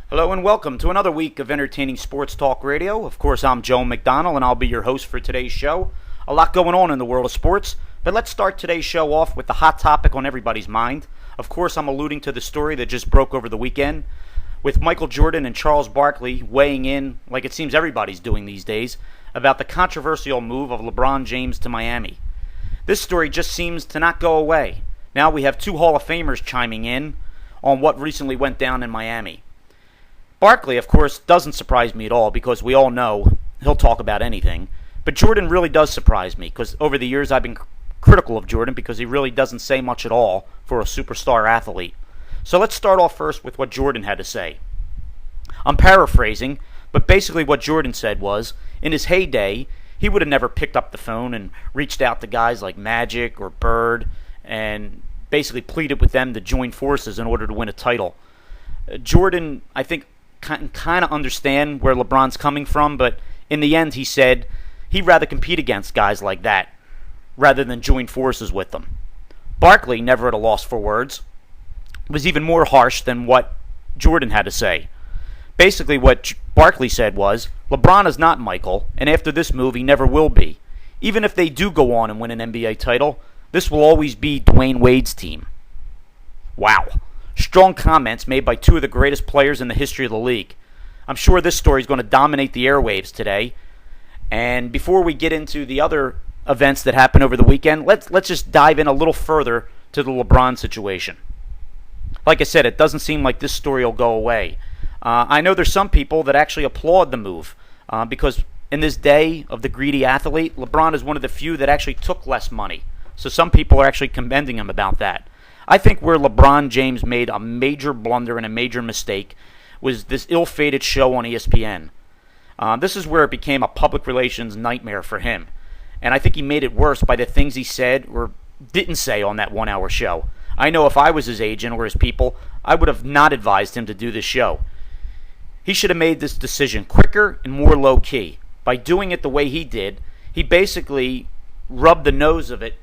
Hello and welcome to another week of entertaining sports talk radio. Of course, I'm Joe McDonald and I'll be your host for today's show. A lot going on in the world of sports, but let's start today's show off with the hot topic on everybody's mind. Of course, I'm alluding to the story that just broke over the weekend with Michael Jordan and Charles Barkley weighing in, like it seems everybody's doing these days, about the controversial move of LeBron James to Miami. This story just seems to not go away. Now we have two Hall of Famers chiming in on what recently went down in Miami. Barkley, of course, doesn't surprise me at all because we all know he'll talk about anything. But Jordan really does surprise me because over the years I've been critical of Jordan because he really doesn't say much at all for a superstar athlete. So let's start off first with what Jordan had to say. I'm paraphrasing, but basically what Jordan said was, in his heyday, he would have never picked up the phone and reached out to guys like Magic or Bird and basically pleaded with them to join forces in order to win a title. Jordan, I think, kind of understand where LeBron's coming from, but in the end he said he'd rather compete against guys like that rather than join forces with them. Barkley, never at a loss for words, was even more harsh than what Jordan had to say. Basically what Barkley said was, LeBron is not Michael, and after this move he never will be. Even if they do go on and win an NBA title, this will always be Dwayne Wade's team. Wow. Strong comments made by two of the greatest players in the history of the league. I'm sure this story is going to dominate the airwaves today. And before we get into the other events that happened over the weekend, let's just dive in a little further to the LeBron situation. Like I said, it doesn't seem like this story will go away. I know there's some people that actually applaud the move because in this day of the greedy athlete, LeBron is one of the few that actually took less money. So some people are actually commending him about that. I think where LeBron James made a major blunder and a major mistake was this ill-fated show on ESPN. This is where it became a public relations nightmare for him. And I think he made it worse by the things he said or didn't say on that one-hour show. I know if I was his agent or his people, I would have not advised him to do this show. He should have made this decision quicker and more low-key. By doing it the way he did, he basically rubbed the nose of it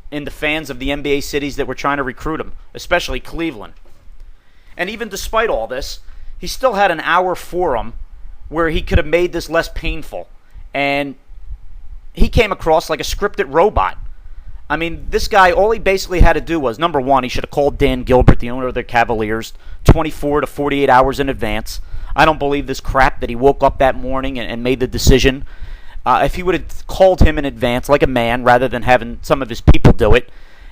in the fans of the NBA cities that were trying to recruit him, especially Cleveland. And even despite all this, he still had an hour for him where he could have made this less painful. And he came across like a scripted robot. I mean, this guy, all he basically had to do was, number one, he should have called Dan Gilbert, the owner of the Cavaliers, 24 to 48 hours in advance. I don't believe this crap that he woke up that morning and made the decision. If he would have called him in advance like a man rather than having some of his people do it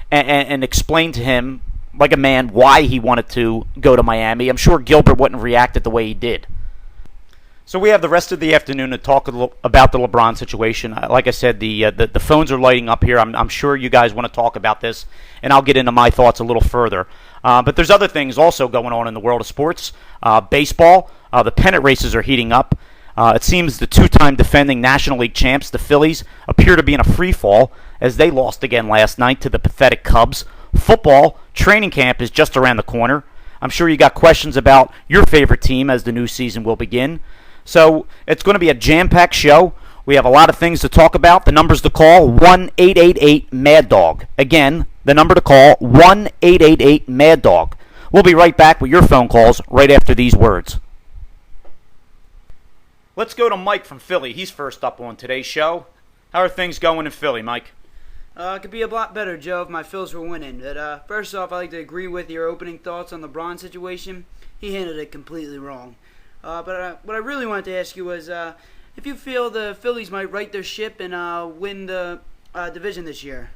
and explained to him like a man why he wanted to go to Miami, I'm sure Gilbert wouldn't have reacted the way he did. So we have the rest of the afternoon to talk about the LeBron situation. Like I said, the phones are lighting up here. I'm sure you guys want to talk about this, and I'll get into my thoughts a little further. But there's other things also going on in the world of sports. Baseball, the pennant races are heating up. It seems the two-time defending National League champs, the Phillies, appear to be in a free fall as they lost again last night to the pathetic Cubs. Football, training camp is just around the corner. I'm sure you got questions about your favorite team as the new season will begin. So it's going to be a jam-packed show. We have a lot of things to talk about. The numbers to call, 1-888-MAD-DOG. Again, the number to call, 1-888-MAD-DOG. We'll be right back with your phone calls right after these words. Let's go to Mike from Philly. He's first up on today's show. How are things going in Philly, Mike? It could be a lot better, Joe, if my Phils were winning. But first off, I'd like to agree with your opening thoughts on the LeBron situation. He handled it completely wrong. But what I really wanted to ask you was if you feel the Phillies might right their ship and win the division this year.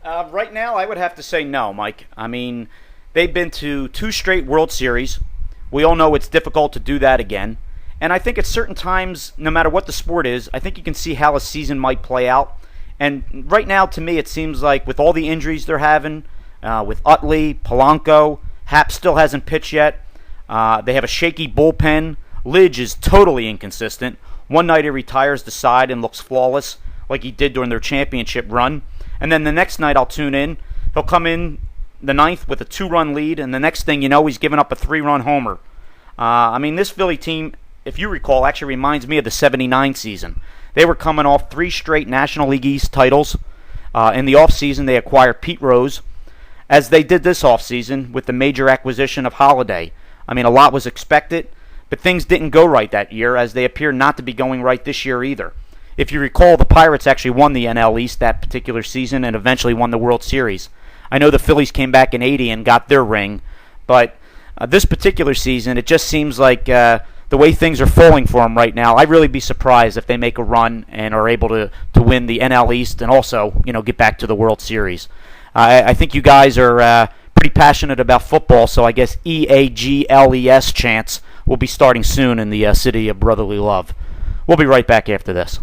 Right now, I would have to say no, Mike. I mean, they've been to 2 straight World Series. We all know it's difficult to do that again. And I think at certain times, no matter what the sport is, I think you can see how a season might play out. And right now, to me, it seems like with all the injuries they're having, with Utley, Polanco, Happ still hasn't pitched yet. They have a shaky bullpen. Lidge is totally inconsistent. One night he retires the side and looks flawless, like he did during their championship run. And then the next night I'll tune in. He'll come in the ninth with a 2-run lead, and the next thing you know, he's giving up a 3-run homer. I mean, this Philly team, if you recall, actually reminds me of the 79 season. They were coming off 3 straight National League East titles. In the offseason, they acquired Pete Rose. as they did this offseason with the major acquisition of Holiday. I mean, a lot was expected, but things didn't go right that year, as they appear not to be going right this year either. If you recall, the Pirates actually won the NL East that particular season and eventually won the World Series. I know the Phillies came back in '80 and got their ring, but this particular season, it just seems like the way things are falling for them right now, I'd really be surprised if they make a run and are able to win the NL East and also, get back to the World Series. I think you guys are pretty passionate about football, so I guess EAGLES chants will be starting soon in the city of brotherly love. We'll be right back after this.